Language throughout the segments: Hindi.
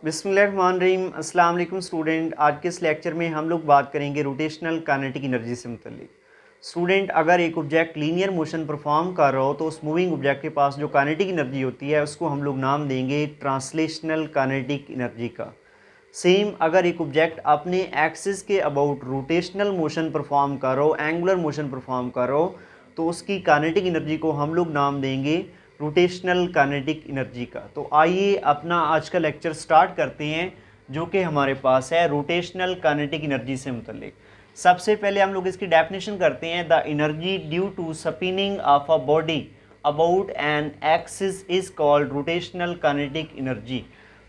बिस्मिल्लाहिर्रहमानिर्रहीम। अस्सलाम वालेकुम स्टूडेंट। आज के इस लेक्चर में हम लोग बात करेंगे रोटेशनल काइनेटिक एनर्जी से मुतल्लिक। स्टूडेंट, अगर एक ऑब्जेक्ट लीनियर मोशन परफॉर्म कर रहा हो तो उस मूविंग ऑब्जेक्ट के पास जो काइनेटिक एनर्जी होती है उसको हम लोग नाम देंगे ट्रांसलेशनल काइनेटिक एनर्जी का। सेम अगर एक ऑब्जेक्ट अपने एक्सिस के अबाउट रोटेशनल मोशन परफॉर्म कर रहा हो, एंगुलर मोशन परफॉर्म कर रहा हो, तो उसकी काइनेटिक एनर्जी को हम लोग नाम देंगे रोटेशनल काइनेटिक एनर्जी का। तो आइए अपना आज का लेक्चर स्टार्ट करते हैं, जो कि हमारे पास है रोटेशनल काइनेटिक एनर्जी से मुतल्लिक। सबसे पहले हम लोग इसकी डेफिनेशन करते हैं। The energy due to spinning of a body about an axis is called rotational kinetic energy.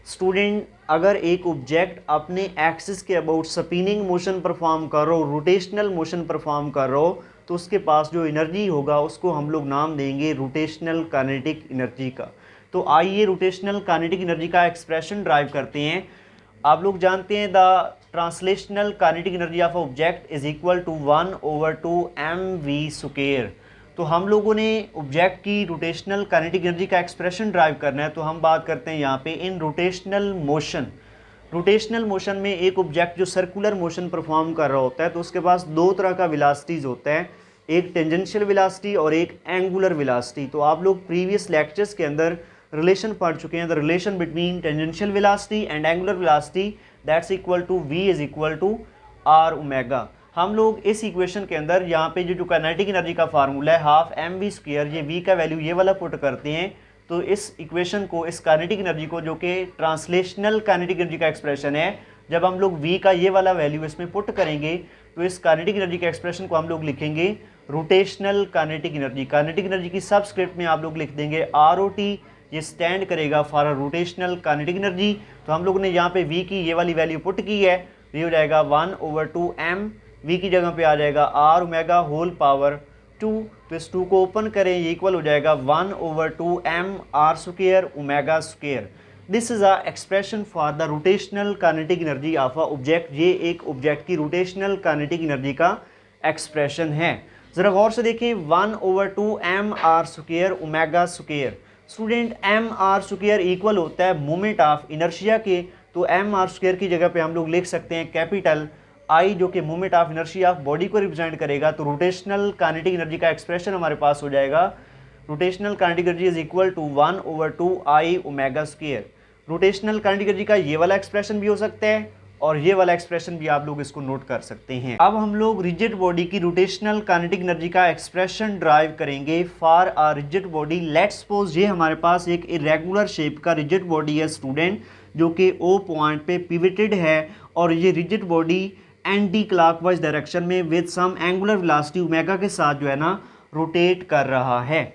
Student, अगर एक ऑब्जेक्ट अपने एक्सिस के अबाउट स्पिनिंग मोशन परफॉर्म कर रहा हो, रोटेशनल मोशन परफॉर्म कर रहा हो, तो उसके पास जो एनर्जी होगा उसको हम लोग नाम देंगे रोटेशनल काइनेटिक एनर्जी का। तो आइए रोटेशनल काइनेटिक एनर्जी का एक्सप्रेशन ड्राइव करते हैं। आप लोग जानते हैं the translational kinetic energy of object is equal to 1/2 mv²। तो हम लोगों ने ऑब्जेक्ट की रोटेशनल काइनेटिक एनर्जी का एक्सप्रेशन ड्राइव करना है, तो हम बात करते हैं यहाँ पे in rotational motion. Rotational motion में एक ऑब्जेक्ट जो सर्कुलर मोशन परफॉर्म कर रहा होता है तो उसके पास दो तरह का वेलोसिटीज होता है, एक टेंजेंशियल वेलोसिटी और एक एंगुलर वेलोसिटी। तो आप लोग प्रीवियस लेक्चर्स के अंदर रिलेशन पढ़ चुके हैं, the relation between tangential velocity and angular velocity that's equal to v is equal to r omega. हम लोग इस इक्वेशन के अंदर यहाँ पे जो काइनेटिक एनर्जी का फार्मूला है 12mv², ये v का वैल्यू ये वाला पुट करते हैं, तो इस इक्वेशन को, इस काइनेटिक एनर्जी को, जो कि ट्रांसलेशनल काइनेटिक एनर्जी का एक्सप्रेशन है, जब हम लोग v का ये वाला वैल्यू इसमें पुट करेंगे तो इस काइनेटिक एनर्जी के एक्सप्रेशन को हम लोग लिखेंगे rotational kinetic energy. Kinetic energy की सबस्क्रिप्ट में आप लोग लिख देंगे ROT, ये स्टैंड करेगा फॉर रोटेशनल काइनेटिक एनर्जी। तो हम लोग ने यहाँ पे v की ये वाली वैल्यू पुट की है, ये हो जाएगा 1/2m, v की जगह पे आ जाएगा r ओमेगा होल पावर 2। तो इस 2 को ओपन करें, ये इक्वल हो जाएगा 1/2m r² omega square. This is a expression for the rotational kinetic energy of a object. ये एक ऑब्जेक्ट की रोटेशनल काइनेटिक एनर्जी का एक्सप्रेशन है। जरा गौर से देखें, 1/2m r² omega square. Student, m are square equal होता है मोमेंट ऑफ इनर्शिया के, तो एम आर स्क्वायर की जगह पे हम लोग लिख सकते हैं कैपिटल आई, जो कि moment of inertia of body को रिप्रेजेंट करेगा। तो रोटेशनल काइनेटिक एनर्जी का एक्सप्रेशन हमारे पास हो जाएगा, rotational kinetic energy is equal to 1/2I omega square. Rotational kinetic energy का ये वाला एक्सप्रेशन भी हो सकता है और ये वाला एक्सप्रेशन भी आप लोग इसको नोट कर सकते हैं। अब हम लोग रिजिड बॉडी की रोटेशनल काइनेटिक एनर्जी का एक्सप्रेशन ड्राइव करेंगे for a rigid body. Let's suppose ये हमारे पास एक इरेगुलर शेप का रिजिड बॉडी है स्टूडेंट, जो कि O पॉइंट पे पिवटेड है, और ये rigid body anticlockwise direction में with some angular velocity omega के साथ जो है ना रोटेट कर रहा है।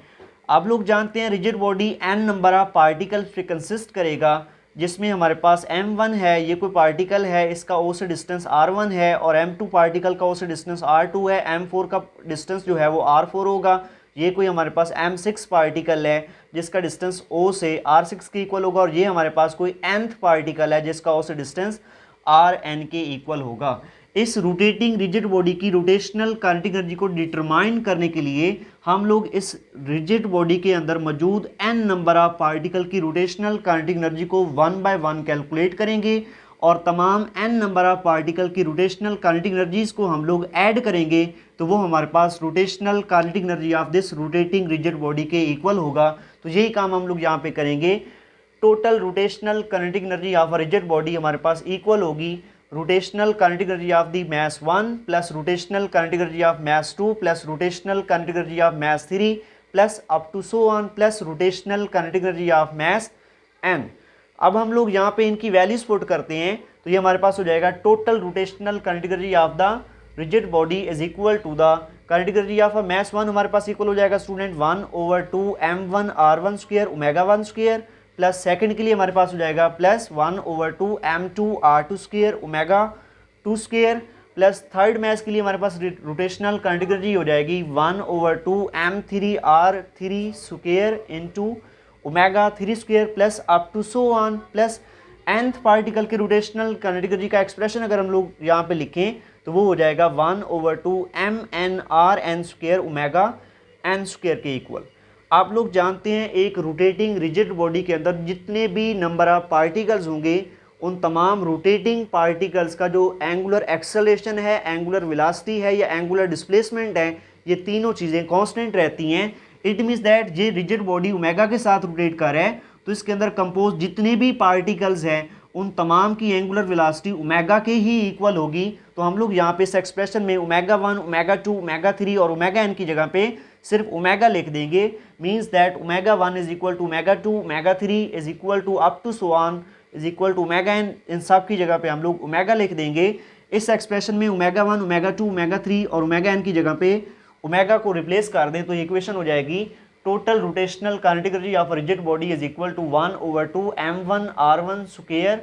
आप लोग जानते हैं rigid body n number of particles पे कंसिस्ट करेगा, जिसमें हमारे पास m1 है, ये कोई पार्टिकल है, इसका O से डिस्टेंस r1 है, और m2 पार्टिकल का O से डिस्टेंस r2 है, m4 का डिस्टेंस जो है वो r4 होगा। ये कोई हमारे पास m6 पार्टिकल है जिसका डिस्टेंस O से r6 के इक्वल होगा, और ये हमारे पास कोई nth पार्टिकल है जिसका O से डिस्टेंस rn के इक्वल होगा। इस रोटेटिंग रिजिड बॉडी की रोटेशनल काइनेटिक एनर्जी को डिटरमाइन करने के लिए हम लोग इस रिजिड बॉडी के अंदर मौजूद n नंबर ऑफ पार्टिकल की रोटेशनल काइनेटिक एनर्जी को 1 बाय 1 कैलकुलेट करेंगे, और तमाम n नंबर ऑफ पार्टिकल की रोटेशनल काइनेटिक एनर्जीज को हम लोग ऐड करेंगे, तो वो हमारे पास rotational kinetic energy of this rotating rigid body के इक्वल होगा। तो यही काम हम लोग यहाँ पे करेंगे। Total rotational kinetic energy of a rigid body हमारे पास इक्वल होगी rotational kinetic energy of the mass 1 plus rotational kinetic energy of mass 2 plus rotational kinetic energy of mass 3 plus up to so on plus rotational kinetic energy of mass n। अब हम लोग यहाँ पे इनकी वैल्यूज पुट करते हैं, तो ये हमारे पास हो जाएगा total rotational kinetic energy of the rigid body is equal to the kinetic energy of mass 1 हमारे पास इक्वल हो जाएगा student 1/2m1 r1² omega 1² plus second के लिए हमारे पास हो जाएगा plus 1/2m2 r2² omega 2² plus third match के लिए हमारे पास रोटेशनल काइनेटिक एनर्जी हो जाएगी 1/2m3 r3² into omega 3² plus up to so on plus nth particle के रोटेशनल काइनेटिक एनर्जी का एक्सप्रेशन अगर हम लोग यहाँ पे लिखें तो वो हो जाएगा 1/2mn rn² ओमेगा n² के इक्वल। आप लोग जानते हैं एक रोटेटिंग रिजिड बॉडी के अंदर जितने भी नंबर ऑफ पार्टिकल्स होंगे उन तमाम रोटेटिंग पार्टिकल्स का जो एंगुलर एक्सेलरेशन है, एंगुलर वेलोसिटी है या एंगुलर डिस्प्लेसमेंट है, ये तीनों चीज़ें कांस्टेंट रहती हैं। इट मीन्स दैट ये रिजिड बॉडी ओमेगा के साथ रोटेट कर रहा है, तो इसके अंदर कंपोज जितने भी पार्टिकल्स हैं उन तमाम की एंगुलर वेलोसिटी ओमेगा के ही इक्वल होगी। तो हम लोग यहाँ पे इस एक्सप्रेशन में ओमेगा 1, ओमेगा 2, ओमेगा 3 और ओमेगा n की जगह पे सिर्फ ओमेगा लिख देंगे। Means that omega 1 is equal to omega 2, omega 3 is equal to up to so on is equal to omega n। इन सब की जगह पे हम लोग ओमेगा लिख देंगे। इस एक्सप्रेशन में ओमेगा 1, ओमेगा 2, ओमेगा 3 और ओमेगा n की जगह पे ओमेगा को रिप्लेस कर दें तो ये इक्वेशन हो जाएगी total rotational kinetic energy of rigid body is equal to 1/2 m1 r1 square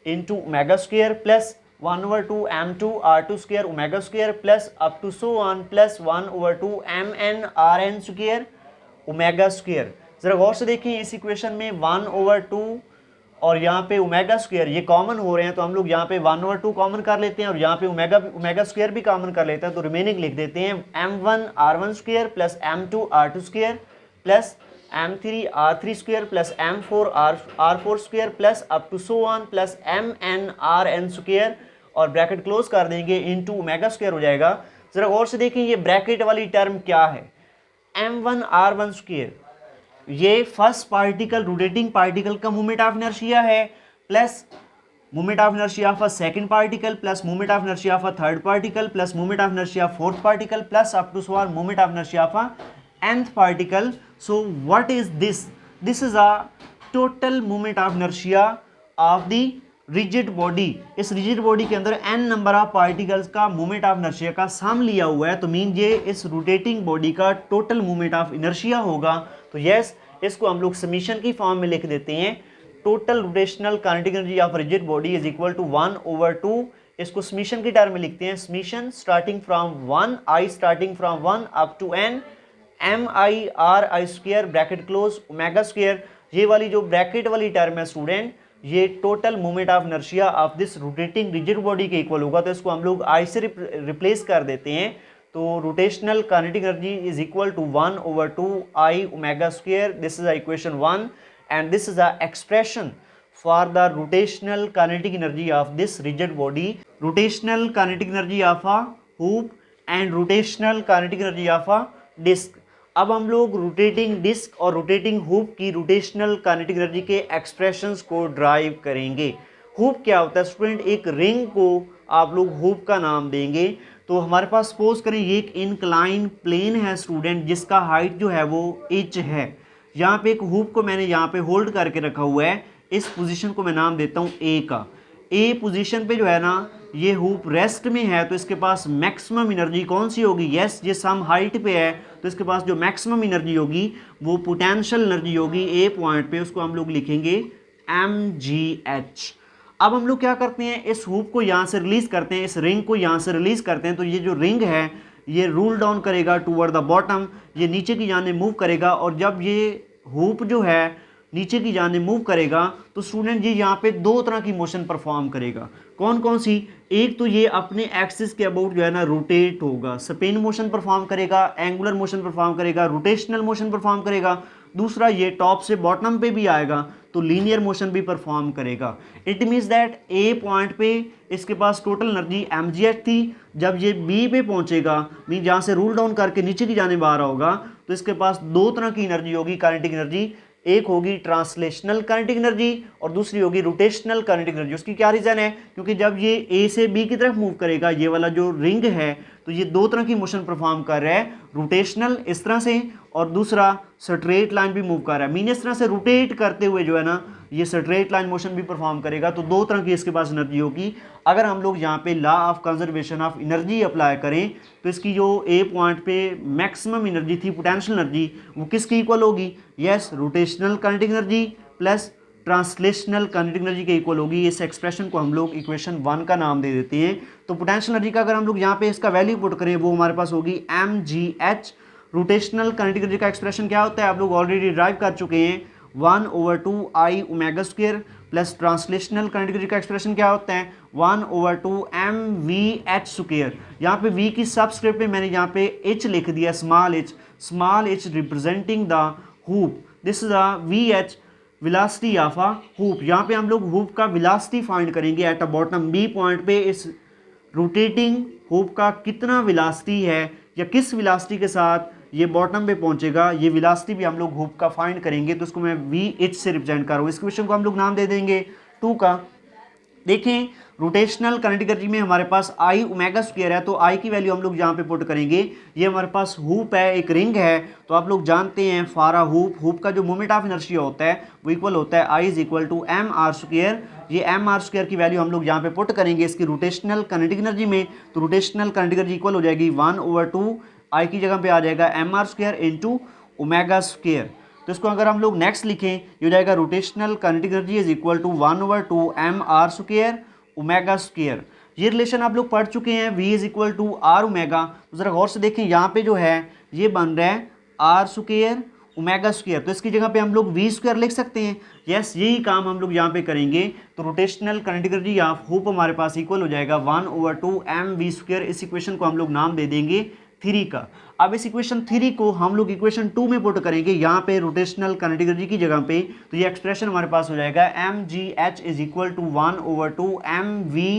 into omega square plus 1/2 m2 r2 square omega square plus up to so on plus 1/2 mn rn square omega square. जरा गौर से देखिए इस इक्वेशन में 1/2 और यहाँ पे ओमेगा स्क्वायर ये कॉमन हो रहे हैं, तो हम लोग यहाँ पे 1/2 कॉमन कर लेते हैं और यहाँ पे ओमेगा स्क्वायर भी कॉमन कर लेते हैं। तो रिमेनिंग लिख देते हैं m1 r1 square plus m2 r2 square plus m3 r3 square plus m4 r4 square plus up to so on plus mn rn square और ब्रैकेट क्लोज कर देंगे इनटू ओमेगा स्क्वायर हो जाएगा। जरा गौर से देखें ये ब्रैकेट वाली टर्म क्या है, m1 r1 स्क्वायर ये फर्स्ट पार्टिकल रोटेटिंग पार्टिकल का मोमेंट ऑफ इनर्शिया है plus moment of inertia of a second particle plus moment of inertia of a third particle plus moment of inertia fourth particle plus up to so on moment of inertia of a nth particle. So what is this? This is a total moment of inertia of the rigid body. इस rigid body के अंदर n नंबर ऑफ पार्टिकल्स का मोमेंट ऑफ इनर्शिया का सम लिया हुआ है, तो मीन ये इस रोटेटिंग बॉडी का टोटल मोमेंट ऑफ इनर्शिया होगा। तो यस इसको हम लोग समीशन की फॉर्म में लिख देते हैं total rotational kinetic energy of rigid body is equal to 1/2। इसको समीशन की टर्म में लिखते हैं summation starting from 1 i starting from 1 up to n mi square bracket close omega square. ये वाली जो ब्रैकेट वाली टर्म है स्टूडेंट ये total moment of inertia of this rotating rigid body के इक्वल होगा, तो इसको हम लोग आई से रिप्लेस कर देते हैं। तो rotational kinetic energy is equal to 1/2 i omega square. This is equation 1 and this is a expression for the rotational kinetic energy of this rigid body. Rotational kinetic energy of a hoop and rotational kinetic energy of a disc. अब हम लोग रोटेटिंग डिस्क और रोटेटिंग हुप की रोटेशनल काइनेटिक एनर्जी के एक्सप्रेशंस को ड्राइव करेंगे। हुप क्या होता है स्टूडेंट, एक रिंग को आप लोग हुप का नाम देंगे। तो हमारे पास सपोज करें ये एक इंक्लाइन प्लेन है स्टूडेंट जिसका हाइट जो है वो h है। यहाँ पे एक हुप को मैंने यहाँ पे होल्ड करके रखा हुआ है, इस पोजीशन को मैं नाम देता हूँ a का। ए पोजीशन पे जो है ना ये हुप रेस्ट में है, तो इसके पास मैक्सिमम एनर्जी कौन सी होगी, यस ये सम हाइट पे है तो इसके पास जो मैक्सिमम एनर्जी होगी वो पोटेंशियल एनर्जी होगी ए पॉइंट पे, उसको हम लोग लिखेंगे mgh। अब हम लोग क्या करते हैं इस हुप को यहाँ से रिलीज करते हैं, इस रिंग को यहाँ से रिलीज करते हैं, तो ये जो रिंग है ये रूल डाउन करेगा टूवर्ड द बॉटम, ये नीचे की जाने मूव करेगा। और जब ये हुप जो है नीचे की जाने मूव करेगा तो स्टूडेंट ये यहाँ पे दो तरह की मोशन परफॉर्म करेगा। कौन कौन सी, एक तो ये अपने एक्सिस के अबाउट जो है ना रोटेट होगा, स्पिन मोशन परफॉर्म करेगा, एंगुलर मोशन परफॉर्म करेगा, रोटेशनल मोशन परफॉर्म करेगा। दूसरा ये टॉप से बॉटम पे भी आएगा तो लीनियर मोशन भी परफॉर्म करेगा। It means that A point पे इसके पास टोटल एनर्जी mgh थी, जब ये बी पे पहुंचेगा मीन जहाँ से रूल डाउन करके नीचे की जाने बाहर होगा तो इसके पास दो तरह की एनर्जी होगी काइनेटिक एनर्जी, एक होगी ट्रांसलेशनल काइनेटिक एनर्जी और दूसरी होगी रोटेशनल काइनेटिक एनर्जी। उसकी क्या रीज़न है, क्योंकि जब ये ए से बी की तरफ मूव करेगा ये वाला जो रिंग है तो ये दो तरह की मोशन परफॉर्म कर रहा है, रोटेशनल इस तरह से और दूसरा स्ट्रेट लाइन भी मूव कर रहा है। मीन इस तरह से रोटेट करते हुए जो है ना ये स्ट्रेट लाइन मोशन भी परफॉर्म करेगा, तो दो तरह की इसके पास एनर्जी होगी। अगर हम लोग यहाँ पे law of conservation of energy apply करें तो इसकी जो ए पॉइंट पे मैक्सिमम एनर्जी थी पोटेंशियल एनर्जी वो किसकी इक्वल होगी, yes rotational kinetic energy plus translational kinetic energy के इक्वल होगी। इस एक्सप्रेशन को हम लोग इक्वेशन 1 का नाम दे देते हैं। तो पोटेंशियल एनर्जी का अगर हम लोग यहाँ पे इसका वैल्यू पुट करें वो हमारे पास होगी mgh। रोटेशनल काइनेटिक एनर्जी का एक्सप्रेशन क्या होता है आप लोग ऑलरेडी डिराइव कर चुके हैं, 1/2 i omega square plus translational kinetic energy का एक्सप्रेशन क्या होता है 1/2 mvh स्क्वायर। यहाँ पे v की सबस्क्रिप्ट में मैंने यहाँ पे h लिख दिया, small h representing the hoop, this is a vh velocity of a hoop, यहाँ पे हम लोग हूप का वेलोसिटी फाइंड करेंगे at a bottom B point पे। इस रोटेटिंग हूप का कितना वेलोसिटी है या किस वेलोसिटी के साथ ये बॉटम पे पहुंचेगा, ये वेलोसिटी भी हम लोग हूप का फाइंड करेंगे। तो इसको मैं वी एच से रिप्रेजेंट कर रहा हूँ। इस क्वेश्चन को हम लोग नाम दे देंगे 2 का। देखें रोटेशनल करंट एनर्जी में हमारे पास आई ओमेगा स्क्वायर है, तो आई की वैल्यू हम लोग यहाँ पे पुट करेंगे। ये हमारे पास हूप है, एक रिंग है, तो आप लोग जानते हैं फॉर अ हूप का जो मोमेंट ऑफ इनर्शिया होता है वो इक्वल होता है I is equal to M are square. ये एम आर स्क्वायर की वैल्यू हम लोग यहाँ पे पुट करेंगे इसकी रोटेशनल करंट एनर्जी में। तो रोटेशनल करंट एनर्जी इक्वल हो जाएगी 1/2 आई की जगह पे आ जाएगा m are square into omega square. तो इसको अगर हम लोग नेक्स्ट लिखें, ये हो जाएगा rotational current energy is equal to 1/2 m are square omega square. ये रिलेशन आप लोग पढ़ चुके हैं, v is equal to r omega. तो जरा गौर से देखें, यहाँ पे जो है ये बन रहा है आर स्क्वायर ओमेगा स्क्वायर, तो इसकी जगह पे हम लोग वी स्क्वायर लिख सकते हैं। यस, यही काम हम लोग यहाँ पे करेंगे। तो rotational current energy of hoop हमारे पास इक्वल हो जाएगा 1/2 एम वी स्क्वायर। इस इक्वेशन को हम लोग नाम दे देंगे 3 का। अब इस इक्वेशन 3 को हम लोग इक्वेशन 2 में पुट करेंगे, यहाँ पे रोटेशनल करंट एनर्जी की जगह पे। तो ये एक्सप्रेशन हमारे पास हो जाएगा m g h is equal to 1/2 m v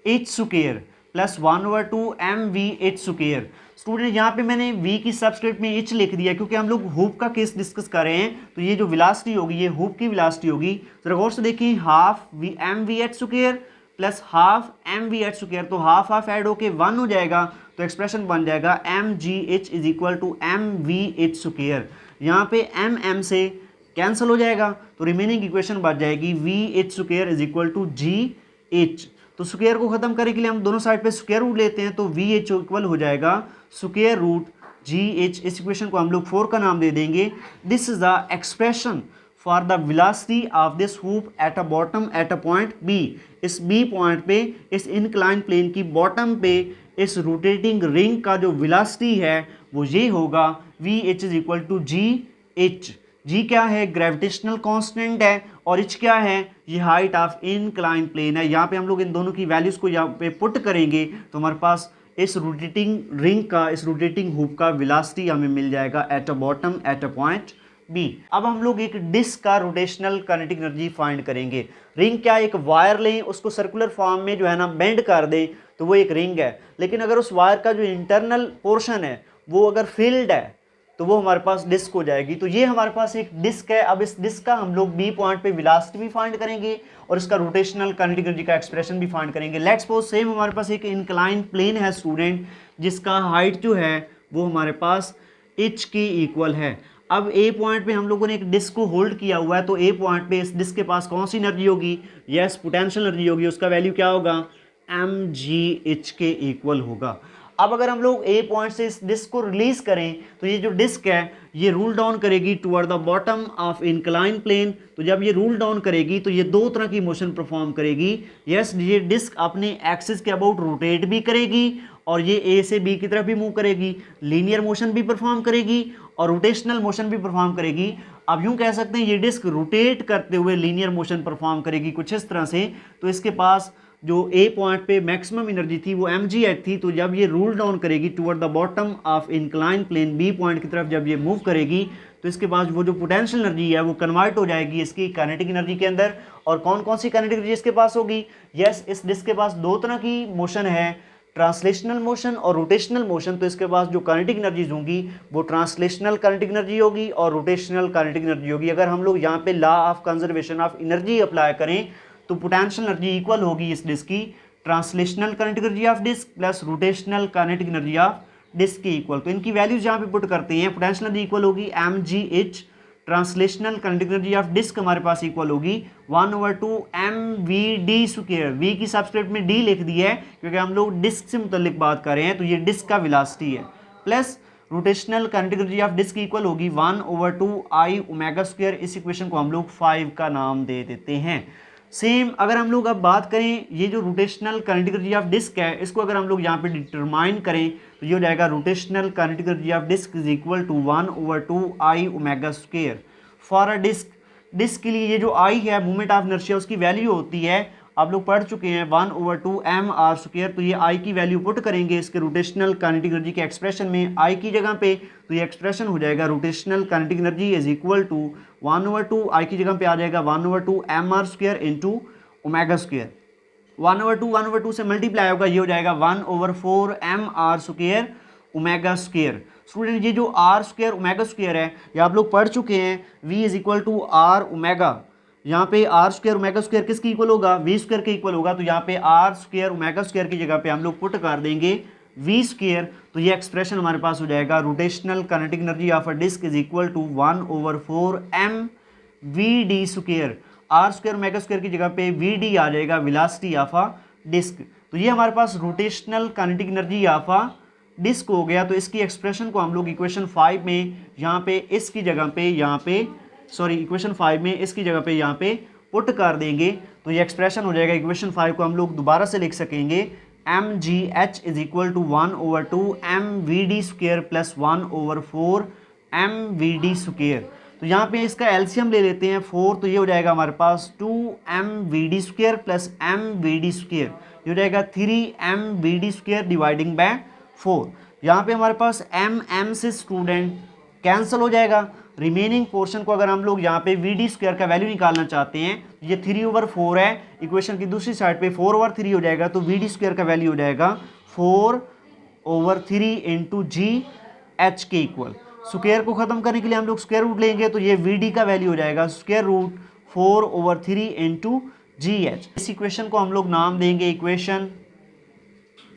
h square plus 1/2 m v h square. Student यहाँ पे मैंने v की सबस्क्रिप्ट में एच लिख दिया क्योंकि हम लोग हूप का केस डिस्कस कर रहे हैं। तो ये जो वेलोसिटी होगी ये हूप की वेलोसिटी होगी। जरा गौर से देखिए, half v m v h square plus half m v h square, तो हाफ हाफ ऐड होके 1 हो जाएगा। तो एक्सप्रेशन बन जाएगा m g h is equal to m v h square. यहाँ पे एम एम से कैंसिल हो जाएगा, तो रिमेनिंग इक्वेशन बच जाएगी v h square is equal to ji h. तो स्क्वायर को खत्म करने के लिए हम दोनों साइड पे स्क्वायर रूट लेते हैं, तो वी एच इक्वल हो जाएगा स्क्वायर रूट जी एच। इस इक्वेशन को हम लोग 4 का नाम दे देंगे। This is the expression for the velocity of this hoop at a bottom at a point B. इस बी पॉइंट पे, इस इनक्लाइन प्लेन की बॉटम पे इस रोटेटिंग रिंग का जो वेलोसिटी है वो ये होगा V H is equal to ji H. G क्या है? ग्रेविटेशनल कांस्टेंट है, और एच क्या है? ये हाइट ऑफ इनक्लाइन प्लेन है। यहाँ पे हम लोग इन दोनों की वैल्यूज को यहाँ पे पुट करेंगे तो हमारे पास इस रोटेटिंग रिंग का, इस रोटेटिंग हूप का वेलोसिटी हमें मिल जाएगा at a bottom at a point B. अब हम लोग एक डिस्क का रोटेशनल काइनेटिक एनर्जी फाइंड करेंगे। रिंग क्या, एक वायर लें, उसको सर्कुलर फॉर्म में जो है ना बेंड कर दें तो वो एक रिंग है। लेकिन अगर उस वायर का जो इंटरनल पोर्शन है वो अगर फील्ड है तो वो हमारे पास डिस्क हो जाएगी। तो ये हमारे पास एक डिस्क है। अब इस डिस्क का हम लोग बी पॉइंट पे वेलोसिटी भी फाइंड करेंगे और इसका रोटेशनल काइनेटिक एनर्जी का एक्सप्रेशन भी फाइंड करेंगे। लेट्स सपोज सेम हमारे पास एक इंक्लाइन प्लेन है स्टूडेंट, जिसका हाइट जो है वो हमारे पास एच के इक्वल है। अब ए पॉइंट पे हम लोगों ने एक डिस्क को होल्ड किया हुआ है, तो ए पॉइंट पे इस डिस्क के पास कौन सी एनर्जी होगी? यस, पोटेंशियल एनर्जी होगी। उसका वैल्यू क्या होगा? एम जी एच के इक्वल होगा। अब अगर हम लोग ए पॉइंट से इस डिस्क को रिलीज करें तो ये जो डिस्क है ये रूल डाउन करेगी toward the bottom of incline plane. तो जब ये रूल डाउन करेगी तो ये दो तरह की मोशन परफॉर्म करेगी। यस, ये डिस्क अपने एक्सिस के अबाउट रोटेट भी करेगी और ये ए से बी की तरफ भी मूव करेगी, लीनियर मोशन भी परफॉर्म करेगी और रोटेशनल मोशन भी परफॉर्म करेगी। अब यूं कह सकते हैं ये डिस्क रोटेट करते हुए लीनियर मोशन परफॉर्म करेगी कुछ इस तरह से। तो इसके पास जो ए पॉइंट पे मैक्सिमम एनर्जी थी वो एम जी एच थी। तो जब ये रूल डाउन करेगी toward the bottom of incline plane B point की तरफ जब ये मूव करेगी तो इसके पास वो जो पोटेंशियल एनर्जी है वो कन्वर्ट हो जाएगी इसकी काइनेटिक एनर्जी के अंदर। और कौन कौन सी काइनेटिक एनर्जी इसके पास होगी? यस, इस डिस्क के पास दो तरह की मोशन है, ट्रांसलेशनल मोशन और रोटेशनल मोशन। तो इसके पास जो काइनेटिक एनर्जीज होंगी वो ट्रांसलेशनल काइनेटिक एनर्जी होगी और रोटेशनल काइनेटिक एनर्जी होगी। अगर हम लोग यहाँ पे law of conservation of energy apply करें तो पोटेंशियल एनर्जी इक्वल होगी इस डिस्क की translational kinetic energy of disc plus rotational kinetic energy of disc के इक्वल। तो इनकी वैल्यूज यहाँ पे पुट करते हैं। पोटेंशियल एनर्जी इक्वल होगी m g h, translational kinetic energy of disc हमारे पास इक्वल होगी 1/2 m v d square. V की सबस्क्रिप्ट में डी लिख दी है क्योंकि हम लोग डिस्क से मुतल्लिक बात कर रहे हैं, तो ये डिस्क का वेलोसिटी है, plus rotational kinetic energy of disc equal होगी 1/2 आई ओमेगा स्क्वायर। इस इक्वेशन को हम लोग 5 का नाम दे देते हैं। सेम अगर हम लोग अब बात करें ये जो rotational kinetic energy of disc है इसको अगर हम लोग यहाँ पे डिटरमाइन करें तो ये हो जाएगा rotational kinetic energy of disc is equal to 1/2 I omega square for a disc. Disc के लिए ये जो आई है मोमेंट ऑफ इनर्शिया उसकी वैल्यू होती है आप लोग पढ़ चुके हैं 1/2 mr²। तो ये आई की वैल्यू पुट करेंगे इसके रोटेशनल काइनेटिक एनर्जी के एक्सप्रेशन में आई की जगह पे, तो ये एक्सप्रेशन हो जाएगा rotational kinetic energy is equal to 1/2 I की जगह पे आ जाएगा 1/2 mr² इंटू ω²। 1/2 से मल्टीप्लाई होगा, ये हो जाएगा 1/4 mr² ω²। स्टूडेंट ये जो r² ω² है ये आप लोग पढ़ चुके हैं, v is equal to r omega. यहाँ पे r² ω² किसकी इक्वल होगा, v² के इक्वल होगा। तो यहाँ पे r² ω² की जगह पे हम लोग पुट कर देंगे v²। तो ये एक्सप्रेशन हमारे पास हो जाएगा rotational kinetic energy of a disc is equal to 1/4 mvd²। r² ω² की जगह पे vd आ जाएगा वेलोसिटी ऑफ अ डिस्क। तो ये हमारे पास rotational kinetic energy of a disc हो गया। तो इसकी एक्सप्रेशन को हम लोग इक्वेशन 5 में यहाँ पे इसकी जगह पे इक्वेशन 5 में इसकी जगह पे यहाँ पे पुट कर देंगे। तो ये एक्सप्रेशन हो जाएगा, इक्वेशन 5 को हम लोग दोबारा से लिख सकेंगे mgh is equal to 1/2 mvd² plus 1/4 mvd²। तो यहाँ पे इसका एलसीएम ले लेते हैं 4, तो ये हो जाएगा हमारे पास 2mvd² प्लस mvd², ये हो जाएगा 3mvd² डिवाइडिंग बाय 4। यहाँ पे हमारे पास m से स्टूडेंट कैंसिल हो जाएगा। रिमेनिंग पोर्शन को अगर हम लोग यहाँ पे vd² का वैल्यू निकालना चाहते हैं, ये 3/4 है, इक्वेशन की दूसरी साइड पे 4/3 हो जाएगा। तो vd² का वैल्यू हो जाएगा 4/3 इंटू जी एच के इक्वल। स्क्वायर को खत्म करने के लिए हम लोग स्क्वायर रूट लेंगे, तो ये vd का वैल्यू हो जाएगा square root 4/3 into g h. इस इक्वेशन को हम लोग नाम देंगे इक्वेशन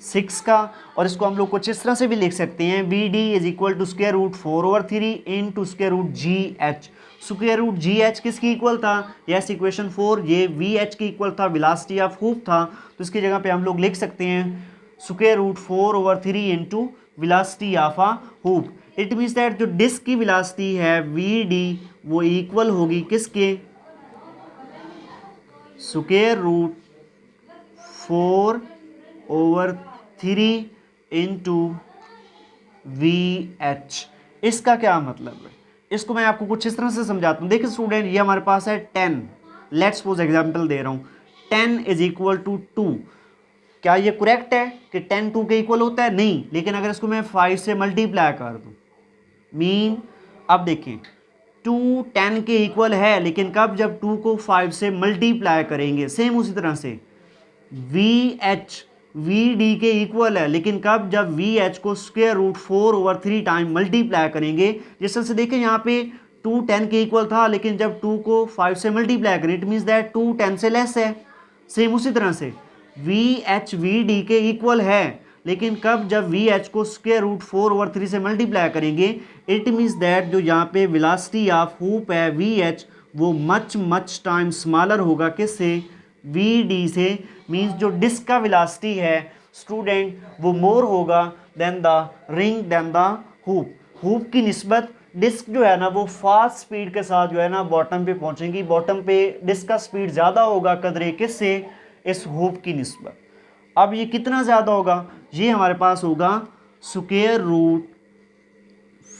6 का, और इसको हम लोग कुछ इस तरह से भी लिख सकते हैं vd is equal to square root 4/3 into square root g h. Square root g h किसकी इक्वल था, यस इक्वेशन 4, ये वी एच की इक्वल था, वेलोसिटी ऑफ हुप था। तो इसकी जगह पे हम लोग लिख सकते हैं square root 4/3 into velocity of a hoop. It means that जो डिस्क की वेलोसिटी है vd वो इक्वल होगी किसके, square root 4/3 into v h. इसका क्या मतलब है, इसको मैं आपको कुछ इस तरह से समझाता हूँ। देखिए स्टूडेंट, ये हमारे पास है 10, लेट्स सपोज एग्जांपल दे रहा हूँ, 10 इज इक्वल टू 2। क्या ये करेक्ट है कि 10 2 के इक्वल होता है, नहीं। लेकिन अगर इसको मैं 5 से मल्टीप्लाई कर दूँ, मीन अब देखें 2 10 के इक्वल है, लेकिन कब, जब 2 को 5 से मल्टीप्लाई करेंगे। सेम उसी तरह से वी एच vd के इक्वल है, लेकिन कब, जब vh को स्क्वायर रूट 4/3 टाइम मल्टीप्लाई करेंगे। जिस तरह से देखें यहाँ पे 2 10 के इक्वल था, लेकिन जब 2 को 5 से मल्टीप्लाई करें, इट मीन्स दैट 2 10 से लेस है। सेम उसी तरह से vh vd के इक्वल है, लेकिन कब, जब vh को स्क्वायर रूट 4/3 से मल्टीप्लाई करेंगे। इट मीन्स दैट जो यहाँ पे वेलोसिटी ऑफ हुप है vh वो मच टाइम स्मॉलर होगा किससे, vd से। मीन्स जो डिस्क का वेलोसिटी है स्टूडेंट वो मोर होगा than the ring than the hoop. Hoop की निस्बत डिस्क जो है ना वो फास्ट स्पीड के साथ जो है ना बॉटम पे पहुंचेगी। बॉटम पे डिस्क का स्पीड ज़्यादा होगा कदरे किससे, इस हुप की निस्बत। अब ये कितना ज़्यादा होगा, ये हमारे पास होगा स्क्वायर रूट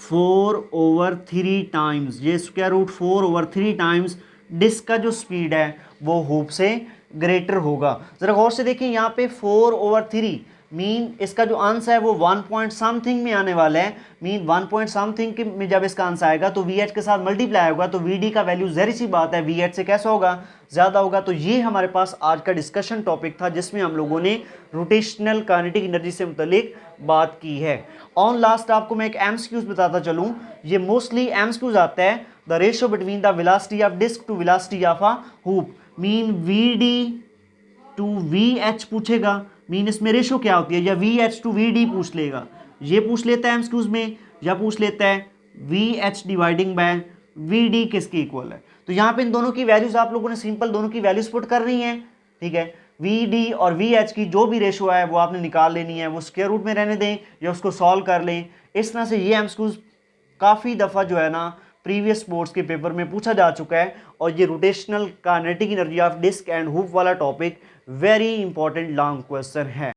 4/3 टाइम्स। ये स्क्वायर रूट 4/3 टाइम्स डिस्क का जो स्पीड है वो हुप से ग्रेटर होगा। जरा गौर से देखिए यहाँ पे 4/3 मीन इसका जो आंसर है वो 1 पॉइंट समथिंग में आने वाला है। मीन 1 पॉइंट समथिंग में जब इसका आंसर आएगा तो वी एच के साथ मल्टीप्लाई होगा, तो वी डी का वैल्यू जहरी सी बात है वी एच से कैसा होगा, ज़्यादा होगा। तो ये हमारे पास आज का डिस्कशन टॉपिक था जिसमें हम लोगों ने रोटेशनल काइनेटिक एनर्जी से मुतलिक बात की है। ऑन लास्ट आपको मैं एक एमसीक्यूज बताता चलूँ, ये मोस्टली एमसीक्यूज आता है the ratio between the velocity of disc to velocity of a hoop. Mean vd to vh पूछेगा, मीन इसमें रेशो क्या होती है, या vh टू vd पूछ लेगा, ये पूछ लेता है एमसीक्यूज में, या पूछ लेता है vh डिवाइडिंग बाय vd किसके इक्वल है। तो यहाँ पे इन दोनों की वैल्यूज आप लोगों ने सिंपल दोनों की वैल्यूज पुट कर रही हैं, ठीक है। vd और vh की जो भी रेशो है वो आपने निकाल लेनी है, वो स्क्वायर रूट में रहने दें या उसको सॉल्व कर लें। इस तरह से ये एमसीक्यूज काफ़ी दफ़ा जो है ना प्रीवियस बोर्ड्स के पेपर में पूछा जा चुका है। और ये rotational kinetic energy of disc and hoop वाला topic very important long question है।